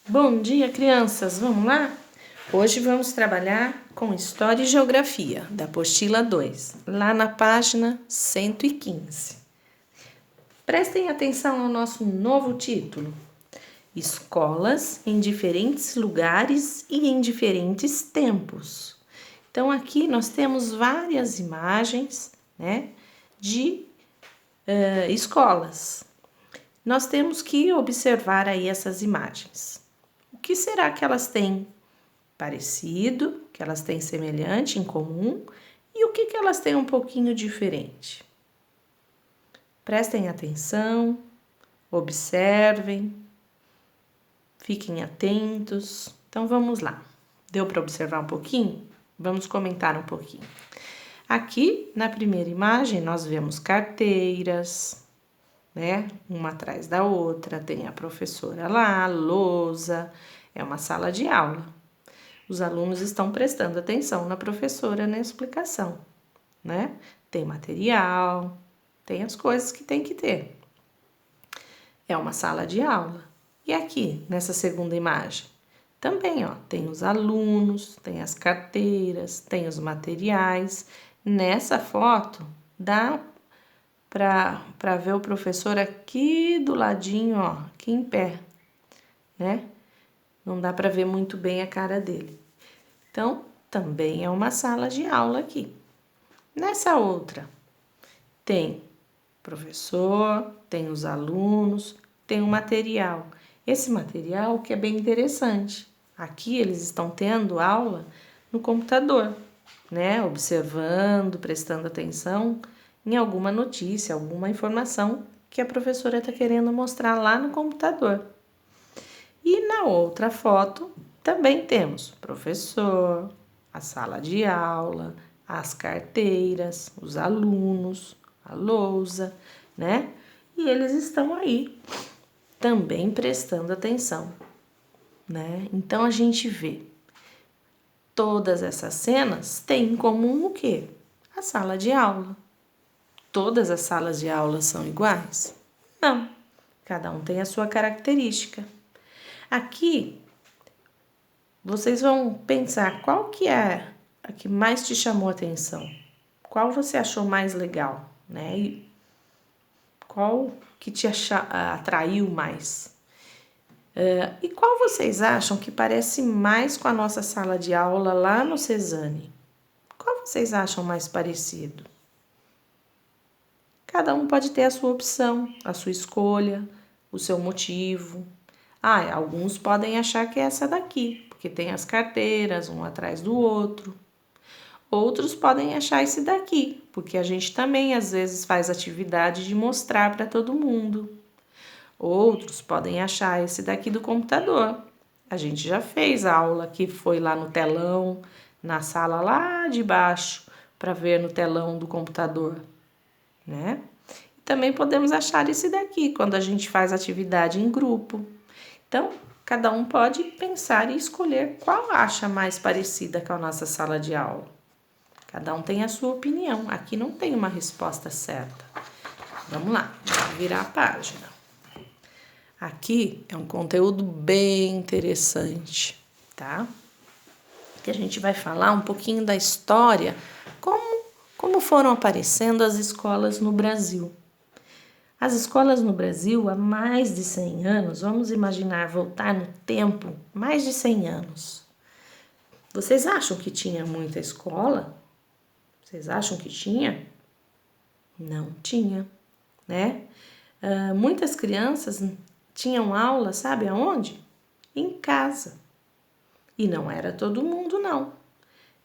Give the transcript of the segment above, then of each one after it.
Bom dia, crianças! Vamos lá? Hoje vamos trabalhar com História e Geografia, da apostila 2, lá na página 115. Prestem atenção ao nosso novo título: Escolas em diferentes lugares e em diferentes tempos. Então, aqui nós temos várias imagens, de escolas. Nós temos que observar aí essas imagens. O que será que elas têm parecido, que elas têm semelhante, em comum, e o que elas têm um pouquinho diferente? Prestem atenção, observem, fiquem atentos. Então vamos lá. Deu para observar um pouquinho? Vamos comentar um pouquinho. Aqui, na primeira imagem, nós vemos carteiras, uma atrás da outra, tem a professora lá, lousa, é uma sala de aula. Os alunos estão prestando atenção na professora na explicação, Tem material, tem as coisas que tem que ter. É uma sala de aula. E aqui, nessa segunda imagem, também, tem os alunos, tem as carteiras, tem os materiais. Nessa foto, dá para ver o professor aqui do ladinho, aqui em pé, Não dá para ver muito bem a cara dele. Então, também é uma sala de aula aqui. Nessa outra, tem professor, tem os alunos, tem o material. Esse material que é bem interessante. Aqui eles estão tendo aula no computador, Observando, prestando atenção em alguma notícia, alguma informação que a professora está querendo mostrar lá no computador. E na outra foto também temos o professor, a sala de aula, as carteiras, os alunos, a lousa, E eles estão aí também prestando atenção, Então a gente vê todas essas cenas têm em comum o quê? A sala de aula. Todas as salas de aula são iguais? Não. Cada um tem a sua característica. Aqui, vocês vão pensar qual que é a que mais te chamou a atenção. Qual você achou mais legal, E qual que te atraiu mais? E qual vocês acham que parece mais com a nossa sala de aula lá no Cesane? Qual vocês acham mais parecido? Cada um pode ter a sua opção, a sua escolha, o seu motivo. Alguns podem achar que é essa daqui, porque tem as carteiras, um atrás do outro. Outros podem achar esse daqui, porque a gente também às vezes faz atividade de mostrar para todo mundo. Outros podem achar esse daqui do computador. A gente já fez a aula que foi lá no telão, na sala lá de baixo, para ver no telão do computador, E também podemos achar esse daqui, quando a gente faz atividade em grupo. Então, cada um pode pensar e escolher qual acha mais parecida com a nossa sala de aula. Cada um tem a sua opinião. Aqui não tem uma resposta certa. Vamos lá, vamos virar a página. Aqui é um conteúdo bem interessante, Que a gente vai falar um pouquinho da história, como foram aparecendo as escolas no Brasil. As escolas no Brasil há mais de 100 anos, vamos imaginar voltar no tempo, mais de 100 anos. Vocês acham que tinha muita escola? Vocês acham que tinha? Não tinha, muitas crianças tinham aula, sabe aonde? Em casa. E não era todo mundo, não.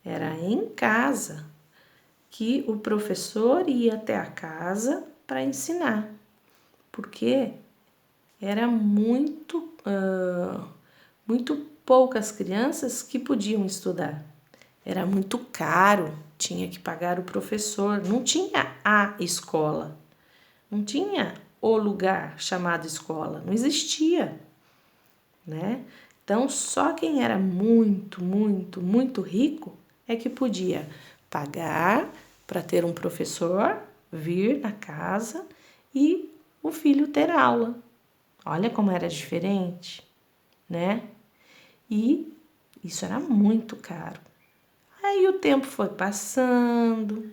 Era em casa que o professor ia até a casa para ensinar. Porque era muito poucas crianças que podiam estudar. Era muito caro, tinha que pagar o professor, não tinha a escola, não tinha o lugar chamado escola, não existia, Então, só quem era muito, muito, muito rico é que podia pagar para ter um professor vir na casa e o filho ter aula. Olha como era diferente, né? E isso era muito caro. Aí o tempo foi passando,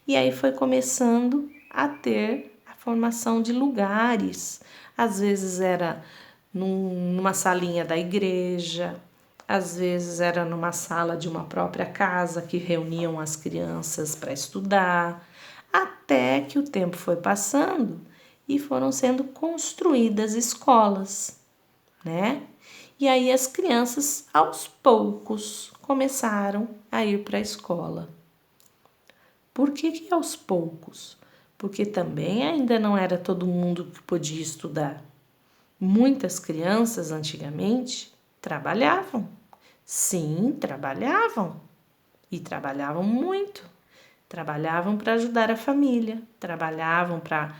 e aí foi começando a ter a formação de lugares. Às vezes era numa salinha da igreja, às vezes era numa sala de uma própria casa que reuniam as crianças para estudar, até que o tempo foi passando e foram sendo construídas escolas, né? E aí as crianças, aos poucos, começaram a ir para a escola. Por que aos poucos? Porque também ainda não era todo mundo que podia estudar. Muitas crianças antigamente trabalhavam. Sim, trabalhavam. E trabalhavam muito. Trabalhavam para ajudar a família, trabalhavam para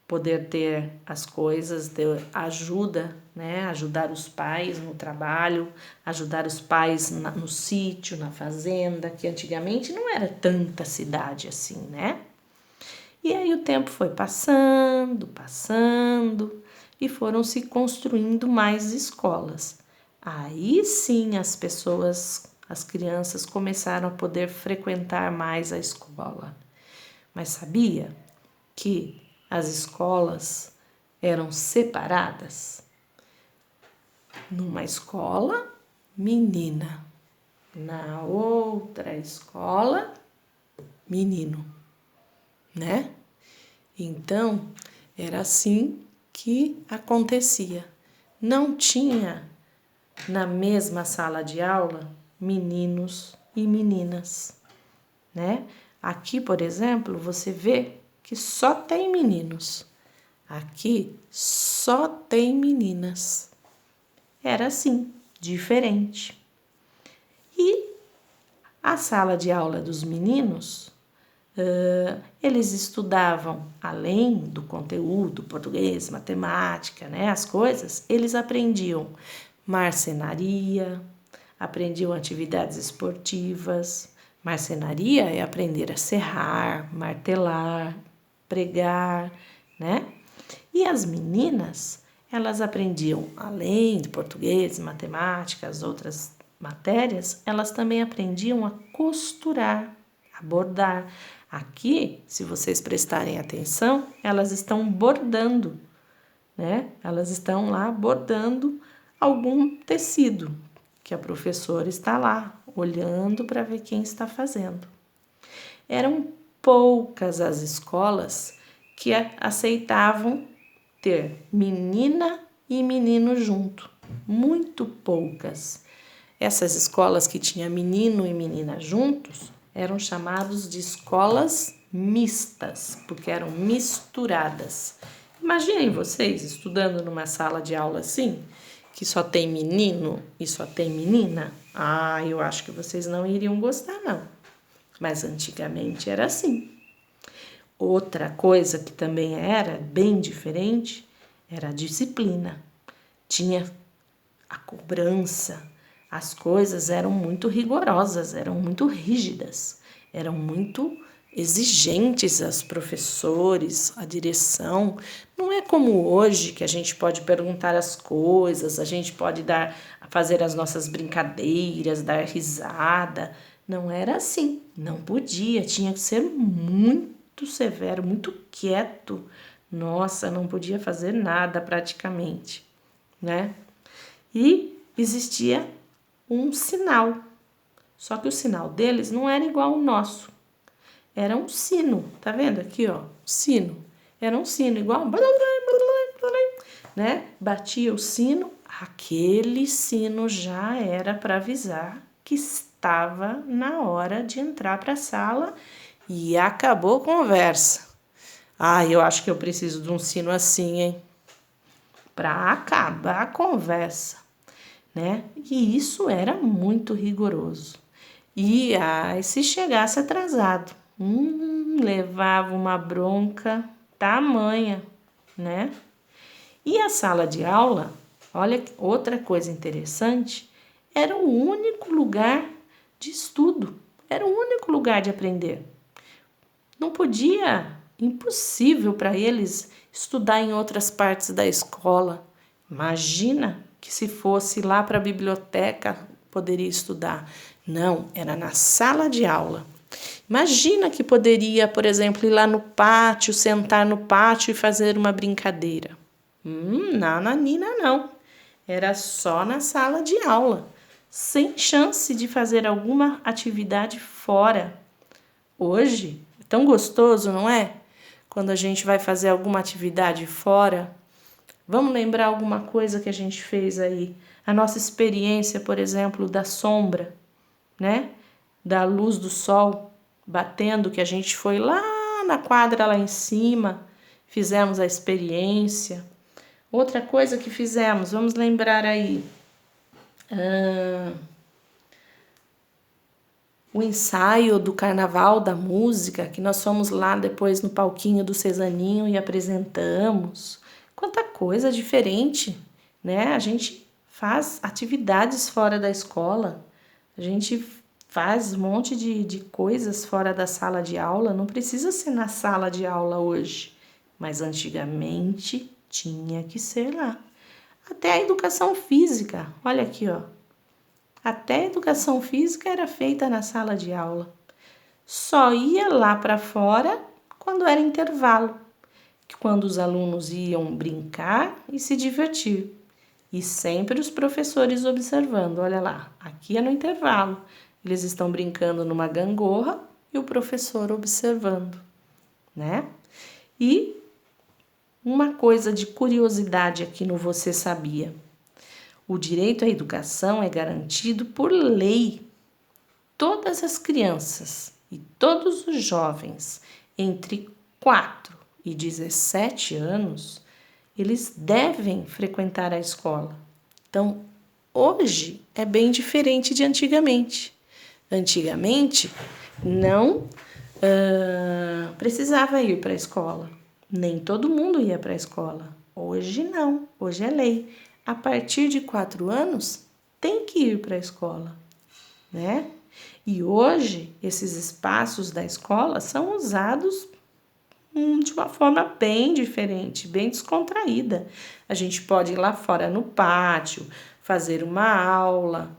poder ter as coisas, ter ajuda, né? Ajudar os pais no trabalho, ajudar os pais no sítio, na fazenda, que antigamente não era tanta cidade assim, né? E aí o tempo foi passando, e foram se construindo mais escolas. Aí sim as crianças começaram a poder frequentar mais a escola. Mas sabia que as escolas eram separadas? Numa escola, menina. Na outra escola, menino, né? Então, era assim que acontecia. Não tinha na mesma sala de aula meninos e meninas, né? Aqui, por exemplo, você vê que só tem meninos. Aqui só tem meninas. Era assim, diferente. E a sala de aula dos meninos, eles estudavam, além do conteúdo, português, matemática, né, as coisas, eles aprendiam marcenaria, aprendiam atividades esportivas. Marcenaria é aprender a serrar, martelar, pregar, né? E as meninas, elas aprendiam, além de português, matemática, as outras matérias, elas também aprendiam a costurar, a bordar. Aqui, se vocês prestarem atenção, elas estão bordando, né? Elas estão lá bordando algum tecido, que a professora está lá olhando para ver quem está fazendo. Eram poucas as escolas que aceitavam ter menina e menino junto, muito poucas. Essas escolas que tinha menino e menina juntos eram chamados de escolas mistas, porque eram misturadas. Imaginem vocês estudando numa sala de aula assim, que só tem menino e só tem menina. Ah, eu acho que vocês não iriam gostar, não. Mas antigamente era assim. Outra coisa que também era bem diferente era a disciplina. Tinha a cobrança, as coisas eram muito rigorosas, eram muito rígidas, eram muito exigentes as professores, a direção. Não é como hoje que a gente pode perguntar as coisas, a gente pode fazer as nossas brincadeiras, dar risada. Não era assim, não podia, tinha que ser muito severo, muito quieto. Nossa, não podia fazer nada praticamente, né? E existia um sinal, só que o sinal deles não era igual ao nosso. Era um sino, tá vendo aqui, ó? Sino. Era um sino igual, né? Batia o sino, aquele sino já era para avisar que estava na hora de entrar para a sala e acabou a conversa. Ah, eu acho que eu preciso de um sino assim, hein? Para acabar a conversa, né? E isso era muito rigoroso. E se chegasse atrasado, levava uma bronca tamanha, né? E a sala de aula, olha, outra coisa interessante, era o único lugar de estudo, era o único lugar de aprender. Não podia, impossível para eles estudar em outras partes da escola. Imagina que se fosse lá para a biblioteca poderia estudar. Não, era na sala de aula. Imagina que poderia, por exemplo, ir lá no pátio, sentar no pátio e fazer uma brincadeira. Nananina não. Era só na sala de aula, sem chance de fazer alguma atividade fora. Hoje, é tão gostoso, não é? Quando a gente vai fazer alguma atividade fora. Vamos lembrar alguma coisa que a gente fez aí? A nossa experiência, por exemplo, da sombra, né? Da luz do sol batendo, que a gente foi lá na quadra lá em cima, fizemos a experiência. Outra coisa que fizemos, vamos lembrar aí, o ensaio do carnaval da música, que nós fomos lá depois no palquinho do Cesaninho e apresentamos. Quanta coisa diferente, né? A gente faz atividades fora da escola, a gente faz um monte de coisas fora da sala de aula, não precisa ser na sala de aula hoje, mas antigamente tinha que ser lá. Até a educação física, olha aqui, ó. Até a educação física era feita na sala de aula. Só ia lá para fora quando era intervalo, quando os alunos iam brincar e se divertir. E sempre os professores observando, olha lá, aqui é no intervalo. Eles estão brincando numa gangorra e o professor observando, né? E uma coisa de curiosidade aqui no Você Sabia? O direito à educação é garantido por lei. Todas as crianças e todos os jovens entre 4 e 17 anos, eles devem frequentar a escola. Então, hoje é bem diferente de antigamente. Antigamente, não precisava ir para a escola. Nem todo mundo ia para a escola. Hoje não, hoje é lei. A partir de 4 anos, tem que ir para a escola, né? E hoje, esses espaços da escola são usados de uma forma bem diferente, bem descontraída. A gente pode ir lá fora no pátio, fazer uma aula,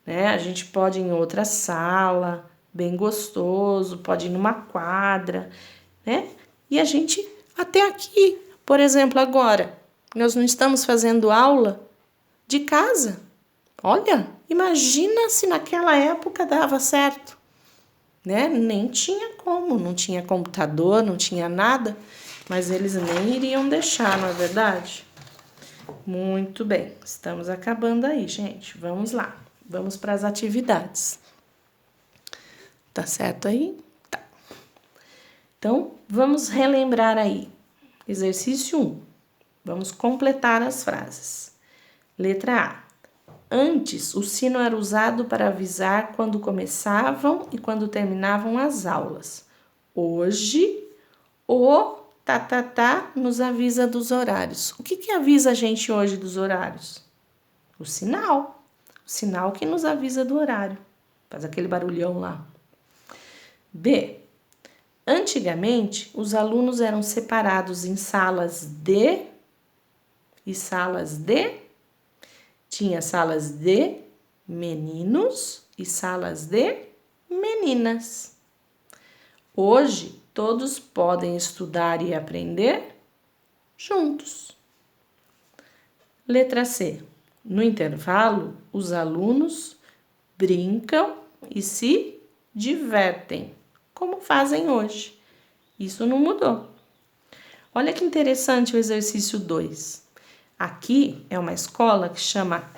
né? A gente pode ir em outra sala, bem gostoso, pode ir numa quadra, né? E a gente, até aqui, por exemplo, agora, nós não estamos fazendo aula de casa. Olha, imagina se naquela época dava certo, né? Nem tinha como, não tinha computador, não tinha nada, mas eles nem iriam deixar, não é verdade? Muito bem, estamos acabando aí, gente. Vamos lá, vamos para as atividades. Tá certo aí? Tá. Então, vamos relembrar aí. Exercício 1. Vamos completar as frases. Letra A. Antes, o sino era usado para avisar quando começavam e quando terminavam as aulas. Hoje, o tá nos avisa dos horários. O que avisa a gente hoje dos horários? O sinal. O sinal que nos avisa do horário. Faz aquele barulhão lá. B. Antigamente, os alunos eram separados em salas de e salas de. Tinha salas de meninos e salas de meninas. Hoje, todos podem estudar e aprender juntos. Letra C. No intervalo, os alunos brincam e se divertem, como fazem hoje. Isso não mudou. Olha que interessante o exercício 2. Aqui é uma escola que chama